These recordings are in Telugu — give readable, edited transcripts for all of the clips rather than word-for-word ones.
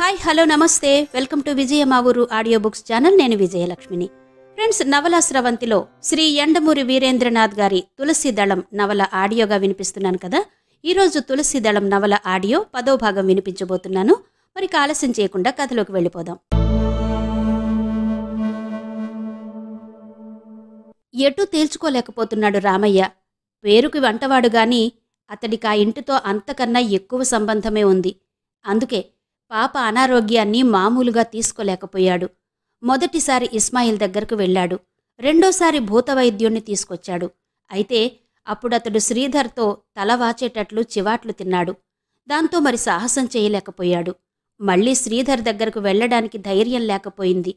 హాయ్ హలో నమస్తే వెల్కమ్ టు విజయ మా ఊరు ఆడియో బుక్స్ ఛానల్. నేను విజయలక్ష్మిని. ఫ్రెండ్స్, నవల స్రవంతిలో శ్రీ యండమూరి వీరేంద్రనాథ్ గారి తులసి దళం నవల ఆడియోగా వినిపిస్తున్నాను కదా. ఈరోజు తులసి దళం నవల ఆడియో 10వ భాగం వినిపించబోతున్నాను. మరి ఆలస్యం చేయకుండా కథలోకి వెళ్ళిపోదాం. ఎటూ తేల్చుకోలేకపోతున్నాడు రామయ్య. పేరుకి వంటవాడు గాని అతడికి ఆ ఇంటితో అంతకన్నా ఎక్కువ సంబంధమే ఉంది. అందుకే పాప అనారోగ్యాన్ని మామూలుగా తీసుకోలేకపోయాడు. మొదటిసారి ఇస్మాయిల్ దగ్గరకు వెళ్ళాడు. రెండోసారి భూతవైద్యుణ్ణి తీసుకొచ్చాడు. అయితే అప్పుడతడు శ్రీధర్తో తల వాచేటట్లు చివాట్లు తిన్నాడు. దాంతో మరి సాహసం చేయలేకపోయాడు. మళ్లీ శ్రీధర్ దగ్గరకు వెళ్లడానికి ధైర్యం లేకపోయింది.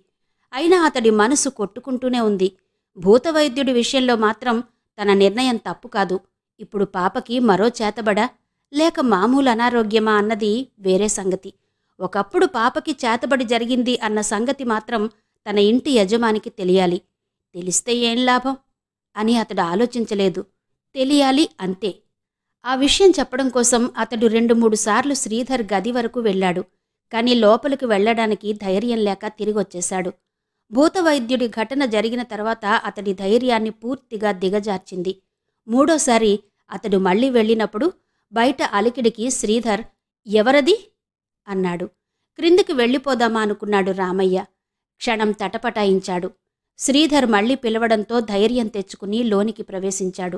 అయినా అతడి మనసు కొట్టుకుంటూనే ఉంది. భూతవైద్యుడి విషయంలో మాత్రం తన నిర్ణయం తప్పు కాదు. ఇప్పుడు పాపకి మరో చేతబడా లేక మామూలు అనారోగ్యమా అన్నది వేరే సంగతి. ఒకప్పుడు పాపకి చేతబడి జరిగింది అన్న సంగతి మాత్రం తన ఇంటి యజమానికి తెలియాలి. తెలిస్తే ఏం లాభం అని అతడు ఆలోచించలేదు. తెలియాలి అంతే. ఆ విషయం చెప్పడం కోసం అతడు 2-3 సార్లు శ్రీధర్ గది వరకు వెళ్ళాడు. కాని లోపలికి వెళ్లడానికి ధైర్యం లేక తిరిగొచ్చేశాడు. భూతవైద్యుడి ఘటన జరిగిన తర్వాత అతడి ధైర్యాన్ని పూర్తిగా దిగజార్చింది. మూడోసారి అతడు మళ్లీ వెళ్ళినప్పుడు బయట అలికిడికి శ్రీధర్ ఎవరది అన్నాడు. క్రిందికి వెళ్ళిపోదామా అనుకున్నాడు రామయ్య. క్షణం తటపటాయించాడు. శ్రీధర్ మళ్లీ పిలవడంతో ధైర్యం తెచ్చుకుని లోనికి ప్రవేశించాడు.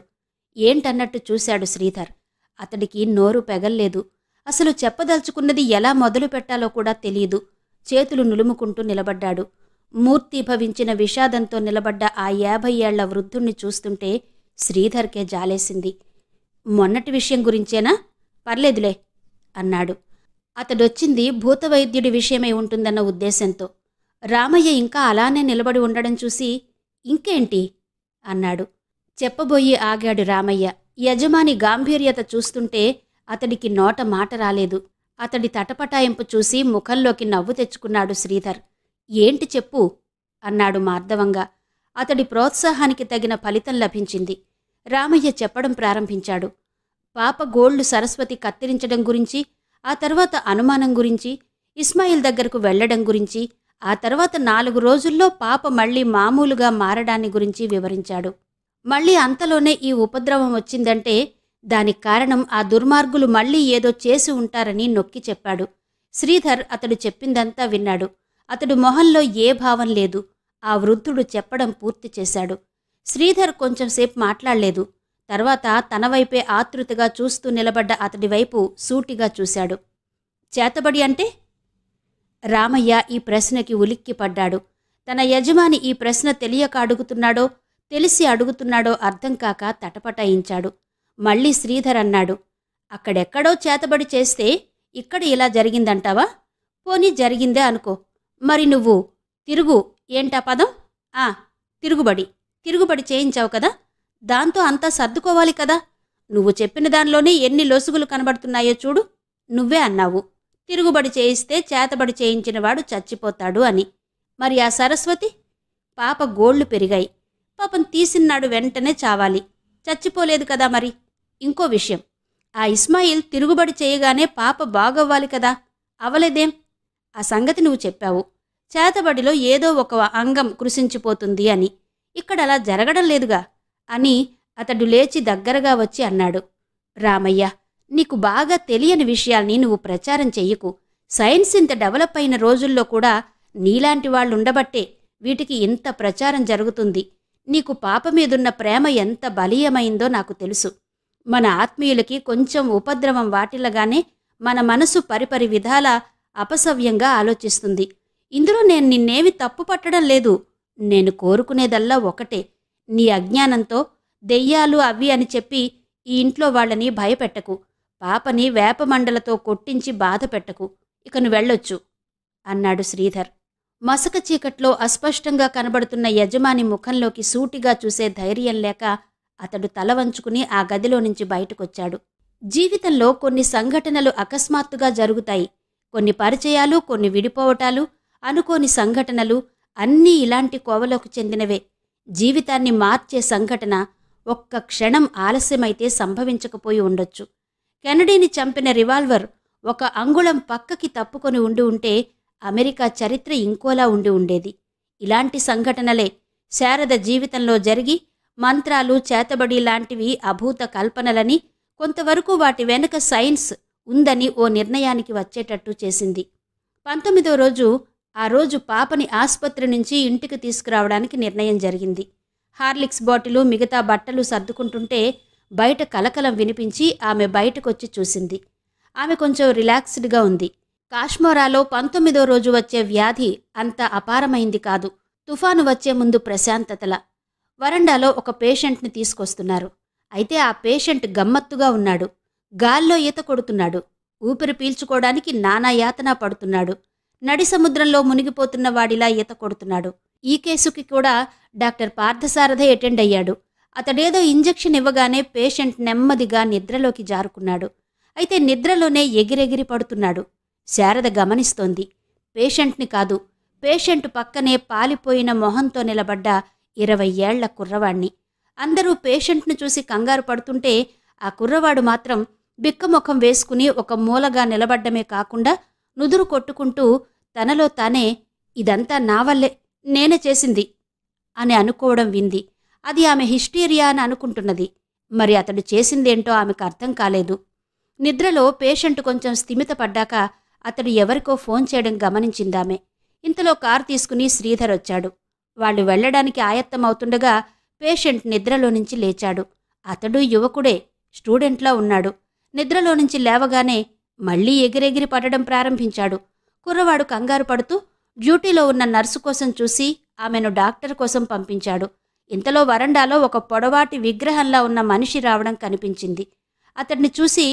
ఏంటన్నట్టు చూశాడు శ్రీధర్. అతడికి నోరు పెగల్లేదు. అసలు చెప్పదలుచుకున్నది ఎలా మొదలు పెట్టాలో కూడా తెలీదు. చేతులు నులుముకుంటూ నిలబడ్డాడు. మూర్తీభవించిన విషాదంతో నిలబడ్డ ఆ 50 ఏళ్ల వృద్ధుణ్ణి చూస్తుంటే శ్రీధర్కే జాలేసింది. మొన్నటి విషయం గురించేనా? పర్లేదులే అన్నాడు. అతడొచ్చింది భూతవైద్యుడి విషయమై ఉంటుందన్న ఉద్దేశంతో. రామయ్య ఇంకా అలానే నిలబడి ఉండడం చూసి ఇంకేంటి అన్నాడు. చెప్పబోయి ఆగాడు రామయ్య. యజమాని గాంభీర్యత చూస్తుంటే అతడికి నోట మాట రాలేదు. అతడి తటపటాయింపు చూసి ముఖంలోకి నవ్వు తెచ్చుకున్నాడు శ్రీధర్. ఏంటి చెప్పు అన్నాడు మార్దవంగా. అతడి ప్రోత్సాహానికి తగిన ఫలితం లభించింది. రామయ్య చెప్పడం ప్రారంభించాడు. పాప గోళ్లు సరస్వతి కత్తిరించడం గురించి, ఆ తర్వాత అనుమానం గురించి, ఇస్మాయిల్ దగ్గరకు వెళ్లడం గురించి, ఆ తర్వాత 4 రోజుల్లో పాప మళ్లీ మామూలుగా మారడాన్ని గురించి వివరించాడు. మళ్లీ అంతలోనే ఈ ఉపద్రవం వచ్చిందంటే దానికి కారణం ఆ దుర్మార్గులు మళ్లీ ఏదో చేసి ఉంటారని నొక్కి చెప్పాడు. శ్రీధర్ అతడు చెప్పిందంతా విన్నాడు. అతడు మొహంలో ఏ భావం లేదు. ఆ వృద్ధుడు చెప్పడం పూర్తి చేశాడు. శ్రీధర్ కొంచెంసేపు మాట్లాడలేదు. తర్వాత తన వైపే ఆతృతగా చూస్తూ నిలబడ్డ అతడి వైపు సూటిగా చూశాడు. చేతబడి అంటే? రామయ్య ఈ ప్రశ్నకి ఉలిక్కిపడ్డాడు. తన యజమాని ఈ ప్రశ్న తెలియక అడుగుతున్నాడో తెలిసి అడుగుతున్నాడో అర్థం కాక తటపటాయించాడు. మళ్లీ శ్రీధర్ అన్నాడు, అక్కడెక్కడో చేతబడి చేస్తే ఇక్కడ ఇలా జరిగిందంటావా? పోనీ జరిగిందే అనుకో. మరి నువ్వు తిరుగు ఏంటా పదం? తిరుగుబడి చేయించావు కదా, దాంతో అంతా సర్దుకోవాలి కదా. నువ్వు చెప్పిన దానిలోనే ఎన్ని లొసుగులు కనబడుతున్నాయో చూడు. నువ్వే అన్నావు తిరుగుబడి చేయిస్తే చేతబడి చేయించినవాడు చచ్చిపోతాడు అని. మరి ఆ సరస్వతి పాప గోళ్లు పెరిగాయి. పాపం తీసిన్నాడు వెంటనే చావాలి. చచ్చిపోలేదు కదా. మరి ఇంకో విషయం, ఆ ఇస్మాయిల్ తిరుగుబడి చేయగానే పాప బాగవ్వాలి కదా. అవలేదేం? ఆ సంగతి నువ్వు చెప్పావు. చేతబడిలో ఏదో ఒక అంగం కృశించిపోతుంది అని. ఇక్కడ అలా జరగడం లేదుగా అని అతడు లేచి దగ్గరగా వచ్చి అన్నాడు. రామయ్య, నీకు బాగా తెలియని విషయాల్ని నువ్వు ప్రచారం చెయ్యకు. సైన్స్ ఇంత డెవలప్ అయిన రోజుల్లో కూడా నీలాంటి వాళ్ళుండబట్టే వీటికి ఇంత ప్రచారం జరుగుతుంది. నీకు పాప మీదున్న ప్రేమ ఎంత బలీయమైందో నాకు తెలుసు. మన ఆత్మీయులకి కొంచెం ఉపద్రవం వాటిల్లగానే మన మనసు పరిపరి విధాల అపసవ్యంగా ఆలోచిస్తుంది. ఇందులో నేను నిన్నేమి తప్పు పట్టడం లేదు. నేను కోరుకునేదల్లా ఒకటే, నీ అజ్ఞానంతో దెయ్యాలు అవి అని చెప్పి ఈ ఇంట్లో వాళ్ళని భయపెట్టకు. పాపని వేపమండలతో కొట్టించి బాధ పెట్టకు. ఇక నువ్వు వెళ్ళొచ్చు అన్నాడు శ్రీధర్. మసక చీకట్లో అస్పష్టంగా కనబడుతున్న యజమాని ముఖంలోకి సూటిగా చూసే ధైర్యం లేక అతడు తల వంచుకుని ఆ గదిలో నుంచి బయటకొచ్చాడు. జీవితంలో కొన్ని సంఘటనలు అకస్మాత్తుగా జరుగుతాయి. కొన్ని పరిచయాలు, కొన్ని విడిపోవటాలు, అనుకోని సంఘటనలు అన్నీ ఇలాంటి కోవలోకి చెందినవే. జీవితాన్ని మార్చే సంఘటన ఒక్క క్షణం ఆలస్యమైతే సంభవించకపోయి ఉండొచ్చు. కెనడీని చంపిన రివాల్వర్ ఒక అంగుళం పక్కకి తప్పుకొని ఉంటే అమెరికా చరిత్ర ఇంకోలా ఉండేది. ఇలాంటి సంఘటనలే శారద జీవితంలో జరిగి మంత్రాలు చేతబడి లాంటివి అభూత కల్పనలని, కొంతవరకు వాటి వెనుక సైన్స్ ఉందని ఓ నిర్ణయానికి వచ్చేటట్టు చేసింది. 19వ రోజు ఆ రోజు పాపని ఆస్పత్రి నుంచి ఇంటికి తీసుకురావడానికి నిర్ణయం జరిగింది. హార్లిక్స్ బాటిలు మిగతా బట్టలు సర్దుకుంటుంటే బయట కలకలం వినిపించి ఆమె బయటకొచ్చి చూసింది. ఆమె కొంచెం రిలాక్స్డ్గా ఉంది. కాశ్మోరాలో 19వ రోజు వచ్చే వ్యాధి అంత అపారమైంది కాదు. తుఫాను వచ్చే ముందు ప్రశాంతతల. వరండాలో ఒక పేషెంట్ని తీసుకొస్తున్నారు. అయితే ఆ పేషెంట్ గమ్మత్తుగా ఉన్నాడు. గాల్లో ఈత కొడుతున్నాడు. ఊపిరి పీల్చుకోవడానికి నానా యాతన పడుతున్నాడు. నడి సముద్రంలో మునిగిపోతున్న వాడిలా ఈత కొడుతున్నాడు. ఈ కేసుకి కూడా డాక్టర్ పార్థసారథే అటెండ్ అయ్యాడు. అతడేదో ఇంజెక్షన్ ఇవ్వగానే పేషెంట్ నెమ్మదిగా నిద్రలోకి జారుకున్నాడు. అయితే నిద్రలోనే ఎగిరెగిరి పడుతున్నాడు. శారద గమనిస్తోంది. పేషెంట్ని కాదు, పేషెంట్ పక్కనే పాలిపోయిన మొహంతో నిలబడ్డ 20 ఏళ్ల కుర్రవాణ్ణి. అందరూ పేషెంట్ను చూసి కంగారు పడుతుంటే ఆ కుర్రవాడు మాత్రం బిక్కముఖం వేసుకుని ఒక మూలగా నిలబడ్డమే కాకుండా నుదురు కొట్టుకుంటూ తనలో తానే ఇదంతా నా వల్లే, నేనే చేసింది అని అనుకోవడం వింది. అది ఆమె హిస్టీరియా అని అనుకుంటున్నది. మరి అతడు చేసిందేంటో ఆమెకు అర్థం కాలేదు. నిద్రలో పేషెంట్ కొంచెం స్థిమితపడ్డాక అతడు ఎవరికో ఫోన్ చేయడం గమనించిందామె. ఇంతలో కారు తీసుకుని శ్రీధర్ వచ్చాడు. వాళ్ళు వెళ్లడానికి ఆయత్తమవుతుండగా పేషెంట్ నిద్రలో నుంచి లేచాడు. అతడు యువకుడే, స్టూడెంట్లా ఉన్నాడు. నిద్రలో నుంచి లేవగానే మళ్లీ ఎగిరెగిరి పడడం ప్రారంభించాడు. కుర్రవాడు కంగారు పడుతూ డ్యూటీలో ఉన్న నర్సు కోసం చూసి ఆమెను డాక్టర్ కోసం పంపించాడు. ఇంతలో వరండాలో ఒక పొడవాటి విగ్రహంలా ఉన్న మనిషి రావడం కనిపించింది. అతడిని చూసి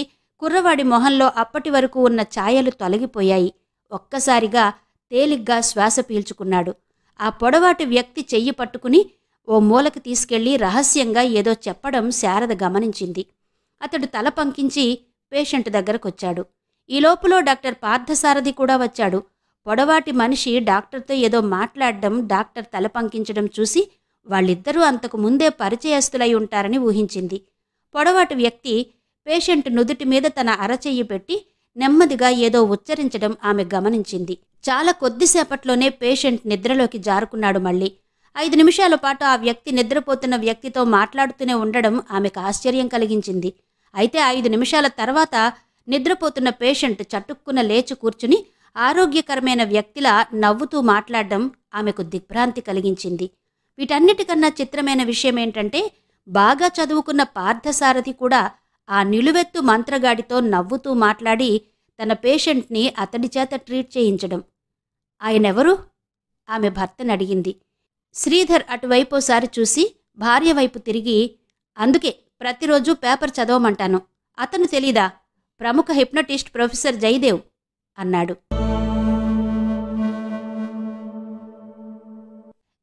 కుర్రవాడి మొహంలో అప్పటి వరకు ఉన్న ఛాయలు తొలగిపోయాయి. ఒక్కసారిగా తేలిగ్గా శ్వాస పీల్చుకున్నాడు. ఆ పొడవాటి వ్యక్తి చెయ్యి పట్టుకుని ఓ మూలకి తీసుకెళ్లి రహస్యంగా ఏదో చెప్పడం శారద గమనించింది. అతడు తల పంకించి పేషెంట్ దగ్గరకొచ్చాడు. ఈ లోపులో డాక్టర్ పార్థసారథి కూడా వచ్చాడు. పొడవాటి మనిషి డాక్టర్తో ఏదో మాట్లాడడం, డాక్టర్ తల పంకించడం చూసి వాళ్ళిద్దరూ అంతకు ముందే పరిచయస్తులై ఉంటారని ఊహించింది. పొడవాటి వ్యక్తి పేషెంట్ నుదుటి మీద తన అరచెయ్యి పెట్టి నెమ్మదిగా ఏదో ఉచ్చరించడం ఆమె గమనించింది. చాలా కొద్దిసేపట్లోనే పేషెంట్ నిద్రలోకి జారుకున్నాడు. మళ్ళీ 5 నిమిషాల పాటు ఆ వ్యక్తి నిద్రపోతున్న వ్యక్తితో మాట్లాడుతూనే ఉండడం ఆమెకు ఆశ్చర్యం కలిగించింది. అయితే 5 నిమిషాల తర్వాత నిద్రపోతున్న పేషెంట్ చటుక్కున లేచి కూర్చుని ఆరోగ్యకరమైన వ్యక్తిలా నవ్వుతూ మాట్లాడడం ఆమెకు దిగ్భ్రాంతి కలిగించింది. వీటన్నిటికన్నా చిత్రమైన విషయమేంటంటే బాగా చదువుకున్న పార్థసారథి కూడా ఆ నిలువెత్తు మంత్రగాడితో నవ్వుతూ మాట్లాడి తన పేషెంట్ని అతడి చేత ట్రీట్ చేయించడం. ఆయనెవరు? ఆమె భర్తను అడిగింది. శ్రీధర్ అటువైపోసారి చూసి భార్య వైపు తిరిగి, అందుకే ప్రతిరోజు పేపర్ చదవమంటాను. అతను తెలీదా? ప్రముఖ హిప్నటిస్ట్ ప్రొఫెసర్ జయదేవ్ అన్నాడు.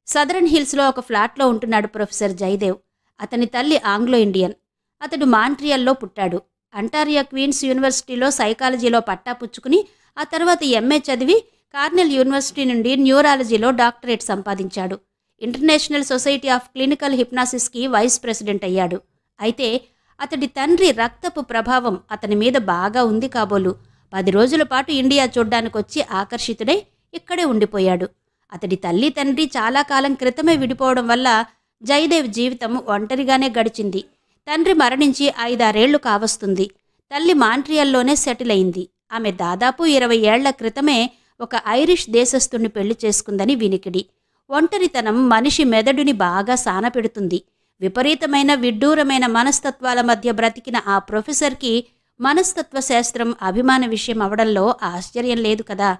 సదరన్ హిల్స్లో ఒక ఫ్లాట్లో ఉంటున్నాడు ప్రొఫెసర్ జయదేవ్. అతని తల్లి ఆంగ్లో ఇండియన్. అతడు మాంట్రియల్లో పుట్టాడు. అంటారియా క్వీన్స్ యూనివర్సిటీలో సైకాలజీలో పట్టా పుచ్చుకుని ఆ తర్వాత ఎంఏ చదివి కార్నెల్ యూనివర్సిటీ నుండి న్యూరాలజీలో డాక్టరేట్ సంపాదించాడు. ఇంటర్నేషనల్ సొసైటీ ఆఫ్ క్లినికల్ హిప్నాసిస్కి వైస్ ప్రెసిడెంట్ అయ్యాడు. అయితే అతడి తండ్రి రక్తపు ప్రభావం అతని మీద బాగా ఉంది కాబోలు 10 రోజుల పాటు ఇండియా చూడ్డానికొచ్చి ఆకర్షితుడై ఇక్కడే ఉండిపోయాడు. అతడి తల్లి తండ్రి చాలా కాలం క్రితమే విడిపోవడం వల్ల జయదేవ్ జీవితం ఒంటరిగానే గడిచింది. తండ్రి మరణించి 5-6 ఏళ్లు కావస్తుంది. తల్లి మాంట్రియల్లోనే సెటిల్ అయింది. ఆమె దాదాపు 20 ఏళ్ల క్రితమే ఒక ఐరిష్ దేశస్థుణ్ణి పెళ్లి చేసుకుందని వినికిడి. ఒంటరితనం మనిషి మెదడుని బాగా సానపెడుతుంది. విపరీతమైన విడ్డూరమైన మనస్తత్వాల మధ్య బ్రతికిన ఆ ప్రొఫెసర్కి మనస్తత్వ శాస్త్రం అభిమాన విషయం అవడంలో ఆశ్చర్యం లేదు కదా.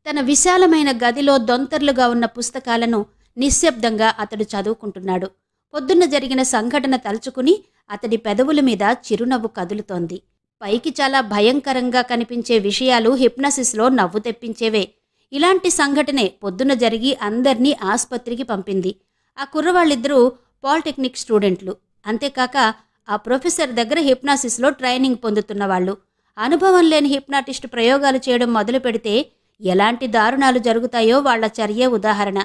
తన విశాలమైన గదిలో దొంతర్లుగా ఉన్న పుస్తకాలను నిశ్శబ్దంగా అతడు చదువుకుంటున్నాడు. పొద్దున్న జరిగిన సంఘటన తలుచుకుని అతడి పెదవుల మీద చిరునవ్వు కదులుతోంది. పైకి చాలా భయంకరంగా కనిపించే విషయాలు హిప్నసిస్లో నవ్వు తెప్పించేవే. ఇలాంటి సంఘటనే పొద్దున జరిగి అందర్నీ ఆస్పత్రికి పంపింది. ఆ కుర్రవాళ్ళిద్దరూ పాలిటెక్నిక్ స్టూడెంట్లు. అంతేకాక ఆ ప్రొఫెసర్ దగ్గర హిప్నాసిస్లో ట్రైనింగ్ పొందుతున్నవాళ్ళు. అనుభవం లేని హిప్నాటిస్ట్ ప్రయోగాలు చేయడం మొదలు పెడితే ఎలాంటి దారుణాలు జరుగుతాయో వాళ్ల చర్యే ఉదాహరణ.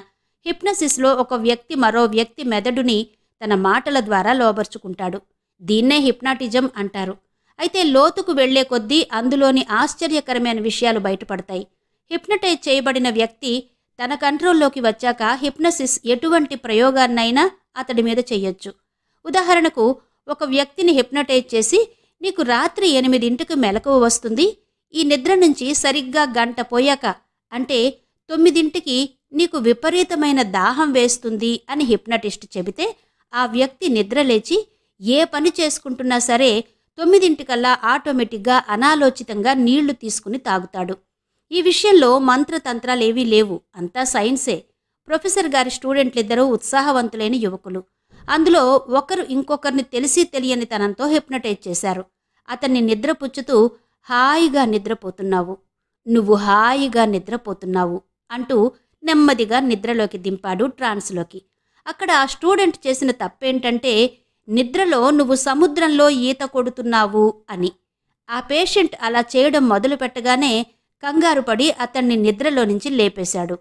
హిప్నసిస్లో ఒక వ్యక్తి మరో వ్యక్తి మెదడుని తన మాటల ద్వారా లోబర్చుకుంటాడు. దీన్నే హిప్నాటిజం అంటారు. అయితే లోతుకు వెళ్లే కొద్దీ అందులోని ఆశ్చర్యకరమైన విషయాలు బయటపడతాయి. హిప్నటైజ్ చేయబడిన వ్యక్తి తన కంట్రోల్లోకి వచ్చాక హిప్నసిస్ ఎటువంటి ప్రయోగాన్నైనా అతడి మీద చెయ్యొచ్చు. ఉదాహరణకు, ఒక వ్యక్తిని హిప్నటైజ్ చేసి నీకు రాత్రి 8ంటికి మెలకువ వస్తుంది, ఈ నిద్ర నుంచి సరిగ్గా గంట పోయాక అంటే 9ంటికి నీకు విపరీతమైన దాహం వేస్తుంది అని హిప్నటిస్ట్ చెబితే ఆ వ్యక్తి నిద్రలేచి ఏ పని చేసుకుంటున్నా సరే 9ంటికల్లా ఆటోమేటిక్గా అనాలోచితంగా నీళ్లు తీసుకుని తాగుతాడు. ఈ విషయంలో మంత్రతంత్రాలేవీ లేవు, అంతా సైన్సే. ప్రొఫెసర్ గారి స్టూడెంట్లిద్దరూ ఉత్సాహవంతులైన యువకులు. అందులో ఒకరు ఇంకొకరిని తెలిసి తెలియని తనంతో హిప్నటైజ్ చేశారు. అతన్ని నిద్రపుచ్చుతూ హాయిగా నిద్రపోతున్నావు, నువ్వు హాయిగా నిద్రపోతున్నావు అంటూ నెమ్మదిగా నిద్రలోకి దింపాడు, ట్రాన్స్లోకి. అక్కడ ఆ స్టూడెంట్ చేసిన తప్పేంటంటే నిద్రలో నువ్వు సముద్రంలో ఈత కొడుతున్నావు అని. ఆ పేషెంట్ అలా చేయడం మొదలుపెట్టగానే కంగారు పడి అతన్ని నిద్రలో నుంచి లేపేశాడు.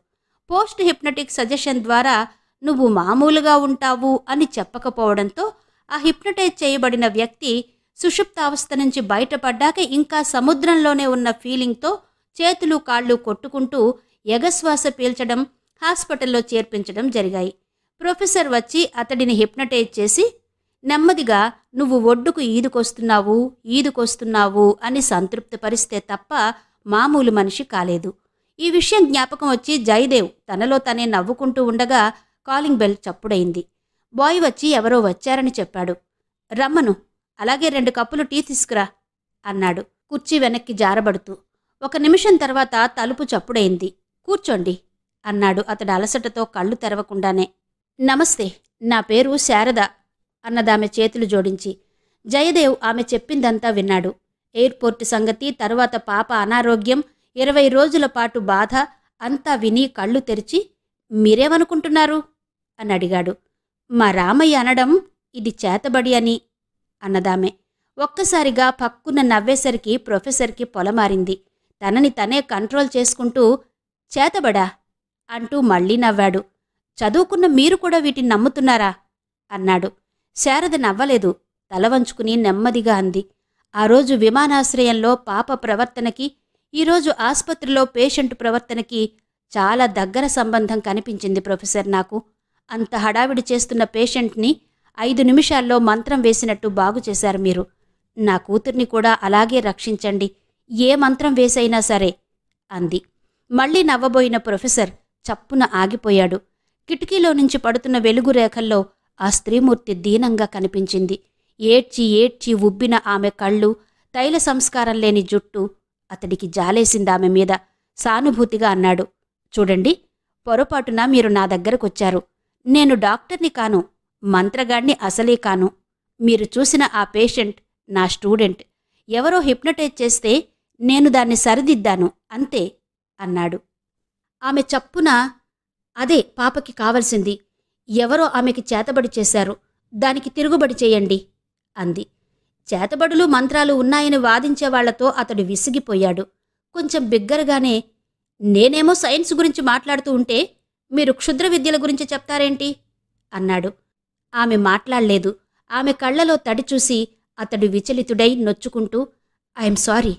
పోస్ట్ హిప్నటిక్ సజెషన్ ద్వారా నువ్వు మామూలుగా ఉంటావు అని చెప్పకపోవడంతో ఆ హిప్నటైజ్ చేయబడిన వ్యక్తి సుషుప్తావస్థ నుంచి బయటపడ్డాక ఇంకా సముద్రంలోనే ఉన్న ఫీలింగ్తో చేతులు కాళ్ళు కొట్టుకుంటూ ఎగశ్వాస పీల్చడం, హాస్పిటల్లో చేర్పించడం జరిగాయి. ప్రొఫెసర్ వచ్చి అతడిని హిప్నటైజ్ చేసి నెమ్మదిగా నువ్వు ఒడ్డుకు ఈదుకొస్తున్నావు అని సంతృప్తిపరిస్తే తప్ప మామూలు మనిషి కాలేదు. ఈ విషయం జ్ఞాపకం వచ్చి జయదేవ్ తనలో తనే నవ్వుకుంటూ ఉండగా కాలింగ్ బెల్ చప్పుడైంది. బాయ్ వచ్చి ఎవరో వచ్చారని చెప్పాడు. రమ్మను, అలాగే 2 కప్పులు టీ తీసుకురా అన్నాడు కుర్చీ వెనక్కి జారబడుతూ. 1 నిమిషం తర్వాత తలుపు చప్పుడైంది. కూర్చోండి అన్నాడు అతడు అలసటతో కళ్ళు తెరవకుండానే. నమస్తే, నా పేరు శారద అన్నదామె చేతులు జోడించి. జయదేవ్ ఆమె చెప్పిందంతా విన్నాడు. ఎయిర్పోర్ట్ సంగతి, తరువాత పాప అనారోగ్యం, 20 రోజుల పాటు బాధ అంతా విని కళ్ళు తెరిచి మీరేమనుకుంటున్నారు అని అడిగాడు. మా రామయ్య అనడం ఇది చేతబడి అని అన్నదామె. ఒక్కసారిగా పక్కున నవ్వేసరికి ప్రొఫెసర్కి పొలమారింది. తనని తనే కంట్రోల్ చేసుకుంటూ చేతబడా అంటూ మళ్ళీ నవ్వాడు. చదువుకున్న మీరు కూడా వీటిని నమ్ముతున్నారా అన్నాడు. శారద నవ్వలేదు, తల వంచుకుని నెమ్మదిగా అంది. ఆ రోజు విమానాశ్రయంలో పాప ప్రవర్తనకి, ఈరోజు ఆస్పత్రిలో పేషెంట్ ప్రవర్తనకి చాలా దగ్గర సంబంధం కనిపించింది ప్రొఫెసర్. నాకు అంత హడావిడి చేస్తున్న పేషెంట్ని 5 నిమిషాల్లో మంత్రం వేసినట్టు బాగు చేశారు మీరు. నా కూతుర్ని కూడా అలాగే రక్షించండి, ఏ మంత్రం వేసైనా సరే అంది. మళ్లీ నవ్వబోయిన ప్రొఫెసర్ చప్పున ఆగిపోయాడు. కిటికీలో నుంచి పడుతున్న వెలుగు రేఖల్లో ఆ స్త్రీమూర్తి దీనంగా కనిపించింది. ఏడ్చి ఏడ్చి ఉబ్బిన ఆమె కళ్ళు, తైల సంస్కారం లేని జుట్టు. అతడికి జాలేసిందామె మీద. సానుభూతిగా అన్నాడు, చూడండి, పొరపాటున మీరు నా దగ్గరకొచ్చారు. నేను డాక్టర్ని కాను, మంత్రగాడిని అసలే కాను. మీరు చూసిన ఆ పేషెంట్ నా స్టూడెంట్. ఎవరో హిప్నటైజ్ చేస్తే నేను దాన్ని సరిదిద్దాను అంతే అన్నాడు. ఆమె చప్పున అదే పాపకి కావలసింది. ఎవరో ఆమెకి చేతబడి చేశారు, దానికి తిరుగుబడి చేయండి అంది. చేతబడులు మంత్రాలు ఉన్నాయని వాదించేవాళ్లతో అతడు విసిగిపోయాడు. కొంచెం బిగ్గరగానే, నేనేమో సైన్స్ గురించి మాట్లాడుతూ ఉంటే మీరు క్షుద్ర విద్యల గురించి చెప్తారేంటి అన్నాడు. ఆమె మాట్లాడలేదు. ఆమె కళ్లలో తడి చూసి అతడు విచలితుడై నొచ్చుకుంటూ ఐఎమ్ సారీ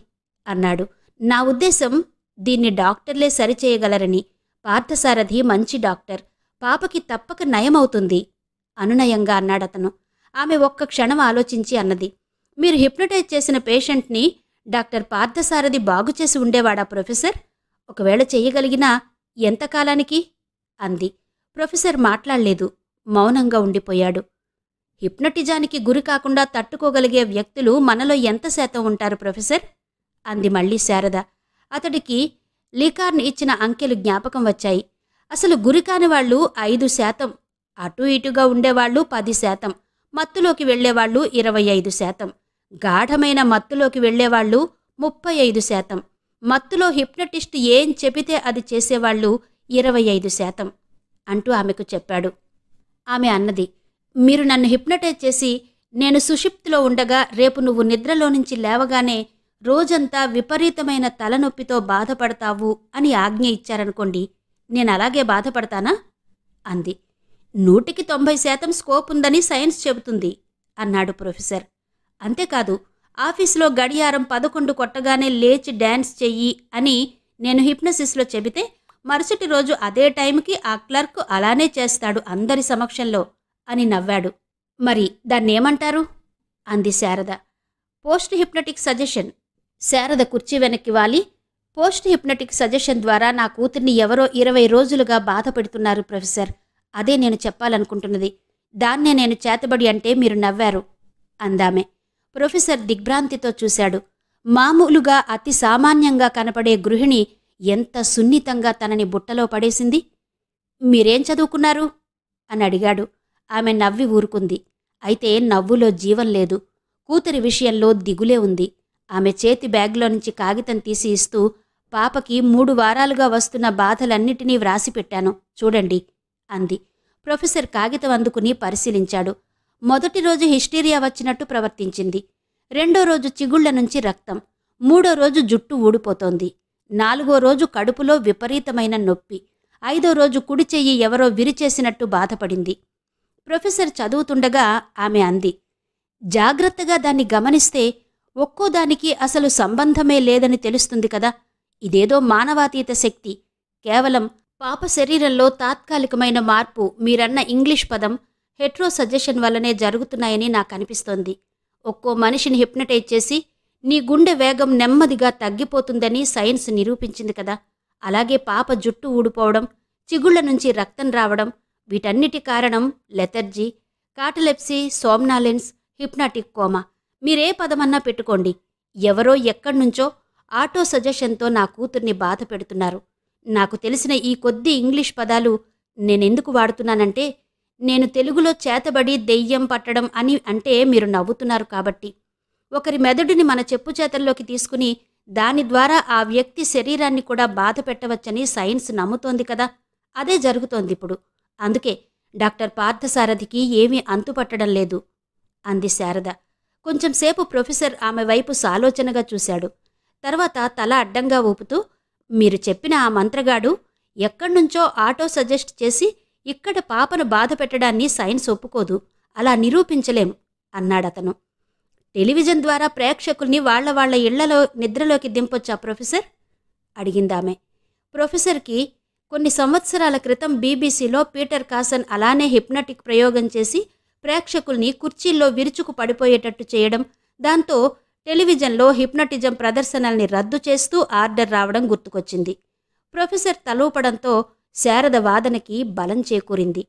అన్నాడు. నా ఉద్దేశం దీన్ని డాక్టర్లే సరిచేయగలరని. పార్థసారథి మంచి డాక్టర్, పాపకి తప్పక నయమవుతుంది అనునయంగా అన్నాడతను. ఆమె ఒక్క క్షణం ఆలోచించి అన్నది, మీరు హిప్నటైజ్ చేసిన పేషెంట్ని డాక్టర్ పార్థసారథి బాగుచేసి ఉండేవాడా ప్రొఫెసర్? ఒకవేళ చెయ్యగలిగినా ఎంతకాలానికి అంది. ప్రొఫెసర్ మాట్లాడలేదు, మౌనంగా ఉండిపోయాడు. హిప్నటిజానికి గురి కాకుండా తట్టుకోగలిగే వ్యక్తులు మనలో ఎంత శాతం ఉంటారు ప్రొఫెసర్ అంది మళ్ళీ శారద. అతడికి లీకార్న్ ఇచ్చిన అంకెలు జ్ఞాపకం వచ్చాయి. అసలు గురికాని వాళ్ళు 5%, అటూ ఇటుగా ఉండేవాళ్లు 10%, మత్తులోకి వెళ్లేవాళ్లు 25%, గాఢమైన మత్తులోకి వెళ్లేవాళ్లు 35%, మత్తులో హిప్నటిస్ట్ ఏం చెబితే అది చేసేవాళ్లు 25% అంటూ ఆమెకు చెప్పాడు. ఆమె అన్నది, మీరు నన్ను హిప్నటైజ్ చేసి నేను సుషుప్తిలో ఉండగా రేపు నువ్వు నిద్రలో నుంచి లేవగానే రోజంతా విపరీతమైన తలనొప్పితో బాధపడతావు అని ఆజ్ఞ ఇచ్చారనుకోండి, నేనలాగే బాధపడతానా అంది. 100% స్కోప్ ఉందని సైన్స్ చెబుతుంది అన్నాడు ప్రొఫెసర్. అంతేకాదు, ఆఫీసులో గడియారం 11 కొట్టగానే లేచి డ్యాన్స్ చెయ్యి అని నేను హిప్నసిస్లో చెబితే మరుసటి రోజు అదే టైంకి ఆ క్లర్క్ అలానే చేస్తాడు అందరి సమక్షంలో అని నవ్వాడు. మరి దాన్నేమంటారు అంది Sharada. Post hypnotic suggestion. Sharada కుర్చీ వెనక్కి వాలి, పోస్ట్ హిప్నటిక్ సజెషన్ ద్వారా నా కూతుర్ని ఎవరో 20 రోజులుగా బాధ పెడుతున్నారు ప్రొఫెసర్. అదే నేను చెప్పాలనుకుంటున్నది. దాన్నే నేను చేతబడి అంటే మీరు నవ్వారు అందామె. ప్రొఫెసర్ దిగ్భ్రాంతితో చూశాడు. మామూలుగా అతి సామాన్యంగా కనపడే గృహిణి ఎంత సున్నితంగా తనని బుట్టలో పడేసింది. మీరేం చదువుకున్నారు అని అడిగాడు. ఆమె నవ్వి ఊరుకుంది. అయితే నవ్వులో జీవం లేదు. కూతురి విషయంలో దిగులే ఉంది. ఆమె చేతి బ్యాగ్లో నుంచి కాగితం తీసి ఇస్తూ, పాపకి 3 వారాలుగా వస్తున్న బాధలన్నిటినీ వ్రాసిపెట్టాను చూడండి అంది. ప్రొఫెసర్ కాగితం అందుకుని పరిశీలించాడు. మొదటి రోజు హిస్టీరియా వచ్చినట్టు ప్రవర్తించింది. రెండో రోజు చిగుళ్ల నుంచి రక్తం. మూడో రోజు జుట్టు ఊడిపోతోంది. 4వ రోజు కడుపులో విపరీతమైన నొప్పి. 5వ రోజు కుడి చెయ్యి ఎవరో విరిచేసినట్టు బాధపడింది. ప్రొఫెసర్ చదువుతుండగా ఆమె అంది, జాగ్రత్తగా దాన్ని గమనిస్తే ఒక్కోదానికి అసలు సంబంధమే లేదని తెలుస్తుంది కదా. ఇదేదో మానవాతీత శక్తి. కేవలం పాప శరీరంలో తాత్కాలికమైన మార్పు, మీరన్న ఇంగ్లీష్ పదం హెట్రో సజెషన్ వల్లనే జరుగుతున్నాయని నాకనిపిస్తోంది. ఒక్కో మనిషిని హిప్నటైజ్ చేసి నీ గుండె వేగం నెమ్మదిగా తగ్గిపోతుందని సైన్స్ నిరూపించింది కదా. అలాగే పాప జుట్టు ఊడిపోవడం, చిగుళ్ల నుంచి రక్తం రావడం, వీటన్నిటి కారణం లెథర్జీ, కాటలెప్సీ, సోమ్నాలెన్స్, హిప్నాటిక్ కోమా. మీరే పదమన్నా పెట్టుకోండి. ఎవరో ఎక్కడ్నుంచో ఆటో సజెషన్తో నా కూతుర్ని బాధ పెడుతున్నారు. నాకు తెలిసిన ఈ కొద్ది ఇంగ్లీష్ పదాలు నేనెందుకు వాడుతున్నానంటే, నేను తెలుగులో చేతబడి దెయ్యం పట్టడం అని అంటే మీరు నవ్వుతున్నారు కాబట్టి. ఒకరి మెదడుని మన చెప్పు చేతల్లోకి తీసుకుని దాని ద్వారా ఆ వ్యక్తి శరీరాన్ని కూడా బాధ పెట్టవచ్చని సైన్స్ నమ్ముతోంది కదా. అదే జరుగుతోందిప్పుడు. అందుకే డాక్టర్ పార్థసారథికి ఏమీ అంతుపట్టడం లేదు అంది శారద. కొంచెంసేపు ప్రొఫెసర్ ఆమె వైపు సాలోచనగా చూశాడు. తర్వాత తల అడ్డంగా ఊపుతూ, మీరు చెప్పిన ఆ మంత్రగాడు ఎక్కడ్నుంచో ఆటో సజెస్ట్ చేసి ఇక్కడ పాపను బాధ పెట్టడాన్ని సైన్స్ ఒప్పుకోదు. అలా నిరూపించలేం అన్నాడతను. టెలివిజన్ ద్వారా ప్రేక్షకుల్ని వాళ్ల ఇళ్లలో నిద్రలోకి దింపొచ్చా ప్రొఫెసర్ అడిగిందామె. ప్రొఫెసర్కి కొన్ని సంవత్సరాల క్రితం బీబీసీలో పీటర్ కాసన్ అలానే హిప్నటిక్ ప్రయోగం చేసి ప్రేక్షకుల్ని కుర్చీల్లో విరుచుకు పడిపోయేటట్టు చేయడం, దాంతో టెలివిజన్లో హిప్నటిజం ప్రదర్శనల్ని రద్దు చేస్తూ ఆర్డర్ రావడం గుర్తుకొచ్చింది. ప్రొఫెసర్ తలూపడంతో శారద వాదనకి బలం చేకూరింది.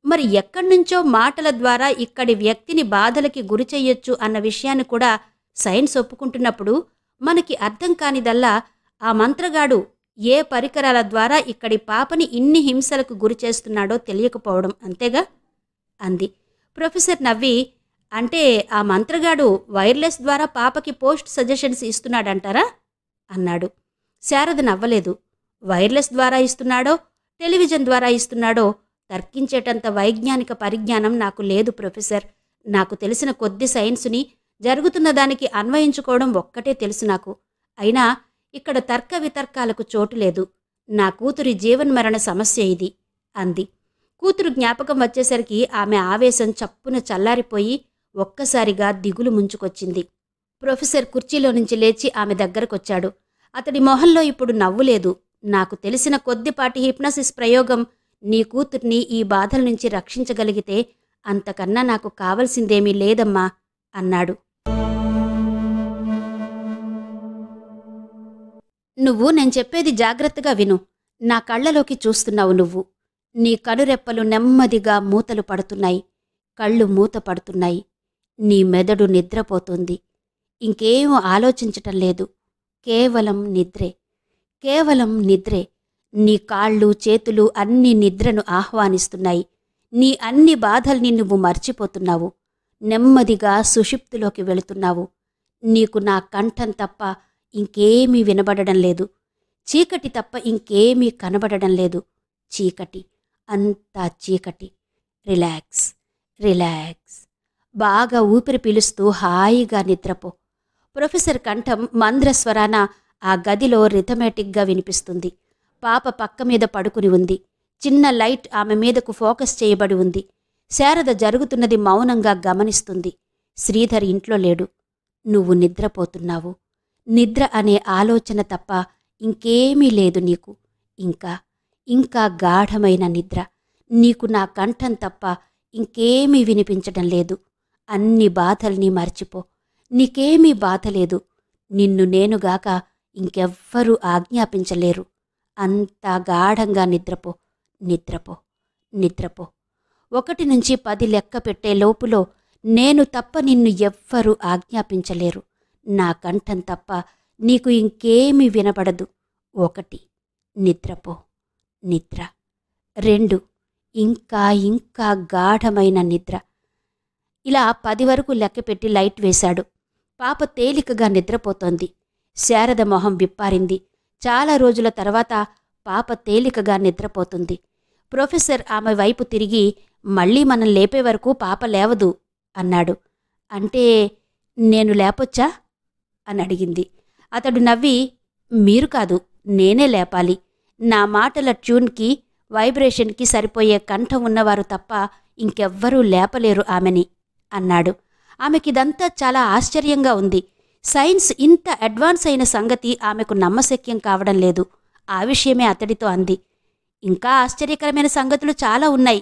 మరి ఎక్కడ్నుంచో మాటల ద్వారా ఇక్కడి వ్యక్తిని బాధలకి గురిచెయ్యొచ్చు అన్న విషయాన్ని కూడా సైన్స్ ఒప్పుకుంటున్నప్పుడు మనకి అర్థం కానిదల్లా ఆ మంత్రగాడు ఏ పరికరాల ద్వారా ఇక్కడి పాపని ఇన్ని హింసలకు గురిచేస్తున్నాడో తెలియకపోవడం అంతేగా అంది. ప్రొఫెసర్ నవ్వి, అంటే ఆ మంత్రగాడు వైర్లెస్ ద్వారా పాపకి పోస్ట్ సజెషన్స్ ఇస్తున్నాడంటారా అన్నాడు. శారద నవ్వలేదు. వైర్లెస్ ద్వారా ఇస్తున్నాడో టెలివిజన్ ద్వారా ఇస్తున్నాడో తర్కించేటంత వైజ్ఞానిక పరిజ్ఞానం నాకు లేదు ప్రొఫెసర్. నాకు తెలిసిన కొద్ది సైన్సుని జరుగుతున్న దానికి అన్వయించుకోవడం ఒక్కటే తెలుసు నాకు. అయినా ఇక్కడ తర్క వితర్కాలకు చోటు లేదు. నా కూతురి జీవన్మరణ సమస్య ఇది అంది. కూతురు జ్ఞాపకం వచ్చేసరికి ఆమె ఆవేశం చప్పున చల్లారిపోయి ఒక్కసారిగా దిగులు ముంచుకొచ్చింది. ప్రొఫెసర్ కుర్చీలో నుంచి లేచి ఆమె దగ్గరకొచ్చాడు. అతడి మొహంలో ఇప్పుడు నవ్వు లేదు. నాకు తెలిసిన కొద్దిపాటి హిప్నసిస్ ప్రయోగం నీ కూతుర్ని ఈ బాధల నుంచి రక్షించగలిగితే అంతకన్నా నాకు కావలసిందేమీ లేదమ్మా అన్నాడు. నువ్వు నేను చెప్పేది జాగ్రత్తగా విను. నా కళ్ళలోకి చూస్తున్నావు నువ్వు. నీ కనురెప్పలు నెమ్మదిగా మూతలు పడుతున్నాయి. కళ్ళు మూత పడుతున్నాయి. నీ మెదడు నిద్రపోతుంది. ఇంకేం ఆలోచించటం లేదు. కేవలం నిద్రే, కేవలం నిద్రే. నీ కాళ్ళు చేతులు అన్ని నిద్రను ఆహ్వానిస్తున్నాయి. నీ అన్ని బాధల్ని నువ్వు మర్చిపోతున్నావు. నెమ్మదిగా సుషుప్తిలోకి వెళుతున్నావు. నీకు నా కంఠం తప్ప ఇంకేమీ వినబడడం లేదు. చీకటి తప్ప ఇంకేమీ కనబడడం లేదు. చీకటి, అంతా చీకటి. Relax, relax. బాగా ఊపిరి పీలుస్తూ హాయిగా నిద్రపో. ప్రొఫెసర్ కంఠం మంద్రస్వరాన ఆ గదిలో రిథమెటిక్గా వినిపిస్తుంది. పాప పక్క మీద పడుకుని ఉంది. చిన్న లైట్ ఆమె మీదకు ఫోకస్ చేయబడి ఉంది. శారద జరుగుతున్నది మౌనంగా గమనిస్తుంది. శ్రీధర్ ఇంట్లో లేడు. నువ్వు నిద్రపోతున్నావు. నిద్ర అనే ఆలోచన తప్ప ఇంకేమీ లేదు నీకు. ఇంకా ఇంకా గాఢమైన నిద్ర. నీకు నా కంఠం తప్ప ఇంకేమీ వినిపించడం లేదు. అన్ని బాధల్ని మర్చిపో. నీకేమీ బాధ లేదు. నిన్ను నేనుగాక ఇంకెవ్వరూ ఆజ్ఞాపించలేరు. అంతా గాఢంగా నిద్రపో, నిద్రపో, నిద్రపో. 1 నుంచి 10 లెక్క పెట్టే లోపులో నేను తప్ప నిన్ను ఎవ్వరూ ఆజ్ఞాపించలేరు. నా కంఠం తప్ప నీకు ఇంకేమీ వినపడదు. 1 నిద్రపో, నిద్ర. 2 ఇంకా ఇంకా గాఢమైన నిద్ర. ఇలా 10 వరకు లెక్కపెట్టి లైట్ వేశాడు. పాప తేలికగా నిద్రపోతోంది. శారద మొహం విప్పారింది. చాలా రోజుల తర్వాత పాప తేలికగా నిద్రపోతుంది. ప్రొఫెసర్ ఆమె వైపు తిరిగి, మళ్ళీ మనం లేపే వరకు పాప లేవదు అన్నాడు. అంటే నేను లేపొచ్చా అని అడిగింది. అతడు నవ్వి, మీరు కాదు, నేనే లేపాలి. నా మాటల ట్యూన్కి, వైబ్రేషన్కి సరిపోయే కంఠం ఉన్నవారు తప్ప ఇంకెవ్వరూ లేపలేరు ఆమెని అన్నాడు. ఆమెకిదంతా చాలా ఆశ్చర్యంగా ఉంది. సైన్స్ ఇంత అడ్వాన్స్ అయిన సంగతి ఆమెకు నమ్మశక్యం కావడం లేదు. ఆ విషయమే అతడితో అంది. ఇంకా ఆశ్చర్యకరమైన సంగతులు చాలా ఉన్నాయి.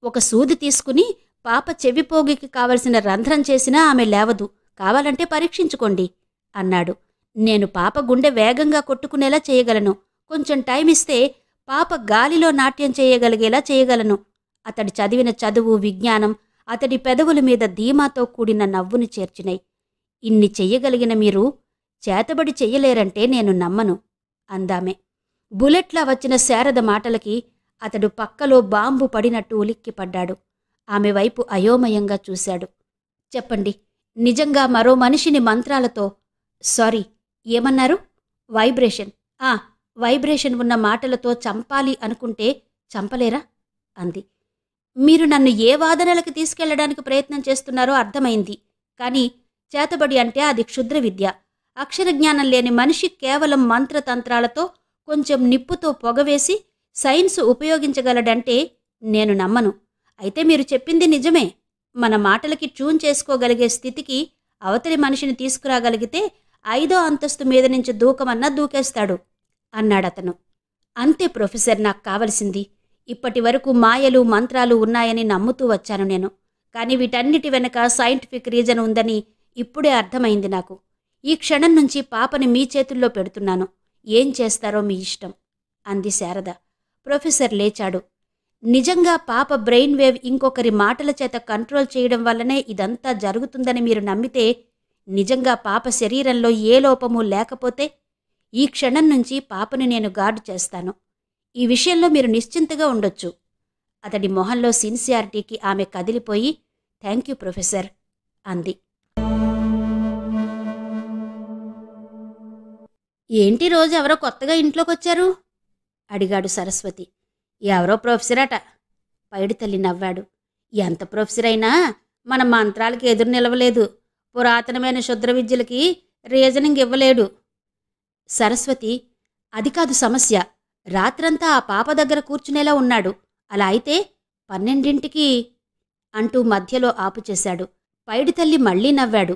ఒక సూది తీసుకుని పాప చెవిపోగికి కావలసిన రంధ్రం చేసినా ఆమె లేవదు. కావాలంటే పరీక్షించుకోండి అన్నాడు. నేను పాప గుండె వేగంగా కొట్టుకునేలా చేయగలను. కొంచెం టైం ఇస్తే పాప గాలిలో నాట్యం చేయగలిగేలా చేయగలను. అతడి చదివిన చదువు, విజ్ఞానం అతడి పెదవుల మీద ధీమాతో కూడిన నవ్వుని చేర్చినాయి. ఇన్ని చెయ్యగలిగిన మీరు చేతబడి చెయ్యలేరంటే నేను నమ్మను అందామె. బుల్లెట్లా వచ్చిన శారద మాటలకి అతడు పక్కలో బాంబు పడినట్టు ఉలిక్కిపడ్డాడు. ఆమె వైపు అయోమయంగా చూశాడు. చెప్పండి, నిజంగా మరో మనిషిని మంత్రాలతో, సారీ, ఏమన్నారు? వైబ్రేషన్. వైబ్రేషన్ ఉన్న మాటలతో చంపాలి అనుకుంటే చంపలేరా అంది. మీరు నన్ను ఏ వాదనలకు తీసుకెళ్లడానికి ప్రయత్నం చేస్తున్నారో అర్థమైంది. కానీ చేతబడి అంటే అది క్షుద్ర విద్య. అక్షరజ్ఞానం లేని మనిషి కేవలం మంత్రతంత్రాలతో, కొంచెం నిప్పుతో పొగవేసి సైన్స్ ఉపయోగించగలడంటే నేను నమ్మను. అయితే మీరు చెప్పింది నిజమే. మన మాటలకి ట్యూన్ చేసుకోగలిగే స్థితికి అవతలి మనిషిని తీసుకురాగలిగితే 5వ అంతస్తు మీద నుంచి దూకమన్నా దూకేస్తాడు అన్నాడతను. అంతే ప్రొఫెసర్, నాకు కావలసింది. ఇప్పటి వరకు మాయలు, మంత్రాలు ఉన్నాయని నమ్ముతూ వచ్చాను నేను. కానీ వీటన్నిటి వెనక సైంటిఫిక్ రీజన్ ఉందని ఇప్పుడే అర్థమైంది నాకు. ఈ క్షణం నుంచి పాపని మీ చేతుల్లో పెడుతున్నాను. ఏం చేస్తారో మీ ఇష్టం అంది శారద. ప్రొఫెసర్ లేచాడు. నిజంగా పాప బ్రెయిన్ వేవ్ ఇంకొకరి మాటల చేత కంట్రోల్ చేయడం వల్లనే ఇదంతా జరుగుతుందని మీరు నమ్మితే, నిజంగా పాప శరీరంలో ఏ లోపమూ లేకపోతే, ఈ క్షణం నుంచి పాపని నేను గార్డు చేస్తాను. ఈ విషయంలో మీరు నిశ్చింతగా ఉండొచ్చు. అతడి మొహంలో సిన్సియారిటీకి ఆమె కదిలిపోయి, థ్యాంక్యూ ప్రొఫెసర్ అంది. ఏంటి రోజు ఎవరో కొత్తగా ఇంట్లోకొచ్చారు అడిగాడు సరస్వతి. ఎవరో ప్రొఫెసర్ అట. పైడితల్లి నవ్వాడు. ఎంత ప్రొఫెసర్ అయినా మన మంత్రాలకి ఎదురు నిలవలేదు. పురాతనమైన శుద్ర విద్యలకి రీజనింగ్ ఇవ్వలేడు. సరస్వతి, అది కాదు సమస్య. రాత్రంతా ఆ పాప దగ్గర కూర్చునేలా ఉన్నాడు. అలా అయితే 12ంటికి అంటూ మధ్యలో ఆపుచేశాడు. పైడితల్లి మళ్లీ నవ్వాడు.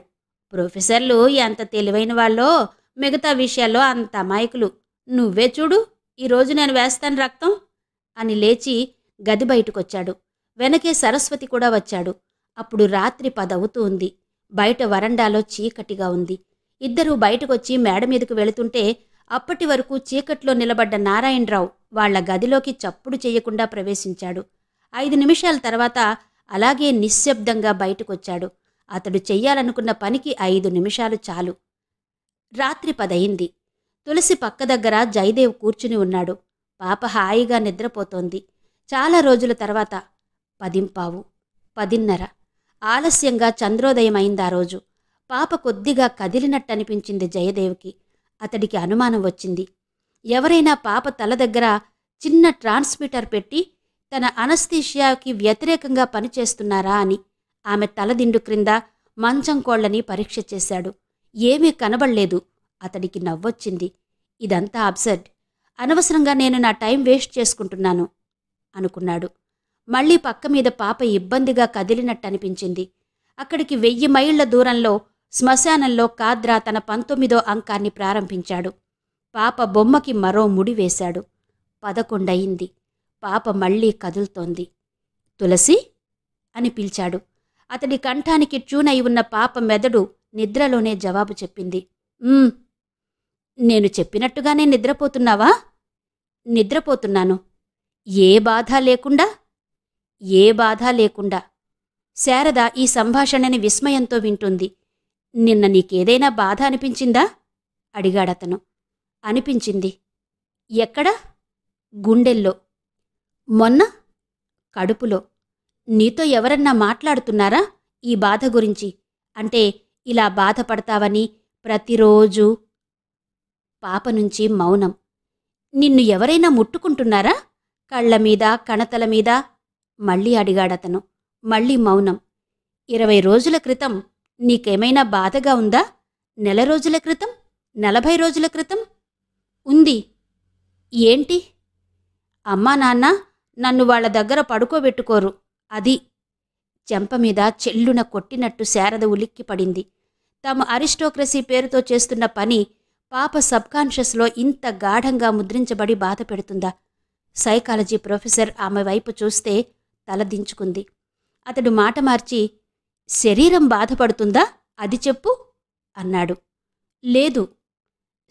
ప్రొఫెసర్లు ఎంత తెలివైన వాళ్ళో, మిగతా విషయాల్లో అంత అమాయకులు. నువ్వే చూడు, ఈరోజు నేను వేస్తాను రక్తం అని లేచి గది బయటకొచ్చాడు. వెనకే సరస్వతి కూడా వచ్చాడు. అప్పుడు రాత్రి 10 అవుతూ ఉంది. బయట వరండాలో చీకటిగా ఉంది. ఇద్దరూ బయటకొచ్చి మేడ మీదకు వెళుతుంటే అప్పటి వరకు చీకట్లో నిలబడ్డ నారాయణరావు వాళ్ల గదిలోకి చప్పుడు చెయ్యకుండా ప్రవేశించాడు. 5 నిమిషాల తర్వాత అలాగే నిశ్శబ్దంగా బయటకొచ్చాడు. అతడు చెయ్యాలనుకున్న పనికి 5 నిమిషాలు చాలు. రాత్రి 10 అయింది. తులసి పక్క దగ్గర జయదేవ్ కూర్చుని ఉన్నాడు. పాప హాయిగా నిద్రపోతోంది. చాలా రోజుల తర్వాత 10:15, 10:30 ఆలస్యంగా చంద్రోదయమైందా రోజు. పాప కొద్దిగా కదిలినట్టనిపించింది జయదేవ్కి. అతడికి అనుమానం వచ్చింది. ఎవరైనా పాప తల దగ్గర చిన్న ట్రాన్స్మిటర్ పెట్టి తన అనస్థీషియాకి వ్యతిరేకంగా పనిచేస్తున్నారా అని. ఆమె తలదిండు క్రింద మంచం కోళ్లని పరీక్ష చేశాడు. ఏమీ కనబడలేదు. అతడికి నవ్వొచ్చింది. ఇదంతా అబ్సర్డ్. అనవసరంగా నేను నా టైం వేస్ట్ చేసుకుంటున్నాను అనుకున్నాడు. మళ్లీ పక్క మీద పాప ఇబ్బందిగా కదిలినట్టనిపించింది. అక్కడికి 1000 మైళ్ల దూరంలో శ్మశానంలో కాద్రా తన 19వ అంకాన్ని ప్రారంభించాడు. పాప బొమ్మకి మరో ముడి వేశాడు. 11 అయింది. పాప మళ్లీ కదులుతోంది. తులసి అని పిలిచాడు. అతడి కంఠానికి ట్యూన్ అయి ఉన్న పాప మెదడు నిద్రలోనే జవాబు చెప్పింది. నేను చెప్పినట్టుగానే నిద్రపోతున్నావా? నిద్రపోతున్నాను. ఏ బాధ లేకుండా? ఏ బాధ లేకుండా. శారద ఈ సంభాషణని విస్మయంతో వింటుంది. నిన్న నీకేదైనా బాధ అనిపించిందా? అడిగాడతను. అనిపించింది. ఎక్కడ? గుండెల్లో. మొన్న? కడుపులో. నీతో ఎవరన్నా మాట్లాడుతున్నారా ఈ బాధ గురించి? అంటే ఇలా బాధపడతావని ప్రతిరోజూ? పాప నుంచి మౌనం. నిన్ను ఎవరైనా ముట్టుకుంటున్నారా? కళ్లమీద, కణతల మీద? మళ్ళీ అడిగాడతను. మళ్ళీ మౌనం. 20 రోజుల క్రితం నీకేమైనా బాధగా ఉందా? నెల రోజుల క్రితం? 40 రోజుల క్రితం? ఉంది. ఏంటి? అమ్మా నాన్న నన్ను వాళ్ల దగ్గర పడుకోబెట్టుకోరు. అది. చెంపమీద చెల్లున కొట్టినట్టు శారద ఉలిక్కిపడింది. తాము అరిస్టోక్రసీ పేరుతో చేస్తున్న పని పాప సబ్కాన్షియస్లో ఇంత గాఢంగా ముద్రించబడి బాధ పెడుతుందా? సైకాలజీ ప్రొఫెసర్ ఆమె వైపు చూస్తే తలదించుకుంది. అతడు మాట మార్చి, శరీరం బాధపడుతుందా? అది చెప్పు అన్నాడు. లేదు.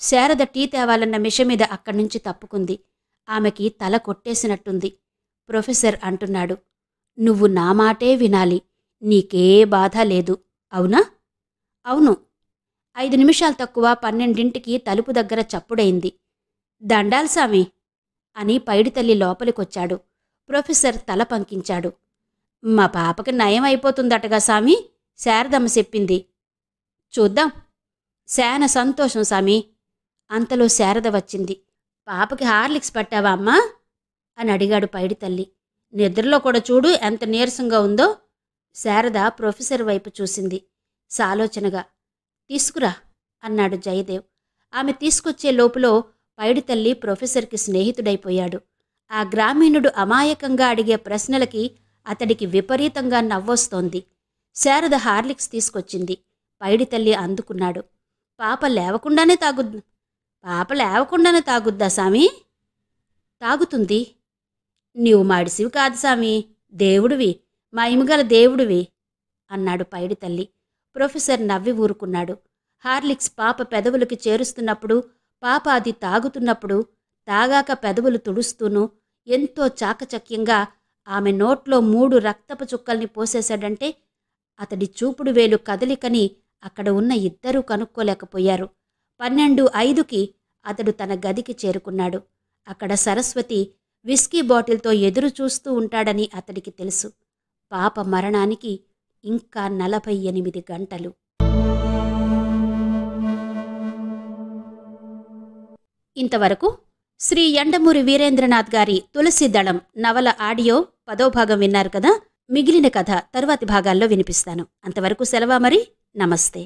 శారద టీ తేవాలన్న మిషమీద అక్కడ్నుంచి తప్పుకుంది. ఆమెకి తల కొట్టేసినట్టుంది. ప్రొఫెసర్ అంటున్నాడు, నువ్వు నా మాటే వినాలి. నీకే బాధ లేదు, అవునా? అవును. 5 నిమిషాలు తక్కువ 12ంటికి తలుపు దగ్గర చప్పుడైంది. దండాల్ సామి అని పైడితల్లి లోపలికొచ్చాడు. ప్రొఫెసర్ తల పంకించాడు. మా పాపకి నయం అయిపోతుందటగా సామి, శారదమ్మ చెప్పింది. చూద్దాం. శాన సంతోషం సామి. అంతలో శారద వచ్చింది. పాపకి హార్లిక్స్ పట్టావా అమ్మా అని అడిగాడు పైడితల్లి. నిద్రలో కూడా చూడు ఎంత నీరసంగా ఉందో. శారద ప్రొఫెసర్ వైపు చూసింది సాలోచనగా. తీసుకురా అన్నాడు జయదేవ్. ఆమె తీసుకొచ్చే లోపులో పైడితల్లి ప్రొఫెసర్కి స్నేహితుడైపోయాడు. ఆ గ్రామీణుడు అమాయకంగా అడిగే ప్రశ్నలకి అతడికి విపరీతంగా నవ్వొస్తోంది. శారద హార్లిక్స్ తీసుకొచ్చింది. పైడితల్లి అందుకున్నాడు. పాప లేవకుండానే తాగుద్దా సామి? తాగుతుంది. నీవు మడిసివి కాదు సామి, దేవుడివి, మహిమగల దేవుడివి అన్నాడు పైడితల్లి. ప్రొఫెసర్ నవ్వి ఊరుకున్నాడు. హార్లిక్స్ పాప పెదవులకి చేరుస్తున్నప్పుడు, పాప అది తాగుతున్నప్పుడు, తాగాక పెదవులు తుడుస్తూనూ ఎంతో చాకచక్యంగా ఆమె నోట్లో 3 రక్తపు చుక్కల్ని పోసేశాడంటే అతడి చూపుడు వేలు కదలికని అక్కడ ఉన్న ఇద్దరూ కనుక్కోలేకపోయారు. 12:05కి అతడు తన గదికి చేరుకున్నాడు. అక్కడ సరస్వతి విస్కీ బాటిల్తో ఎదురు చూస్తూ ఉంటాడని అతడికి తెలుసు. పాప మరణానికి ఇంకా 48 గంటలు. ఇంతవరకు శ్రీ యండమూరి వీరేంద్రనాథ్ గారి తులసీదళం నవల ఆడియో 10వ భాగం విన్నారు కదా. మిగిలిన కథ తరువాతి భాగాల్లో వినిపిస్తాను. అంతవరకు సెలవా మరి. నమస్తే.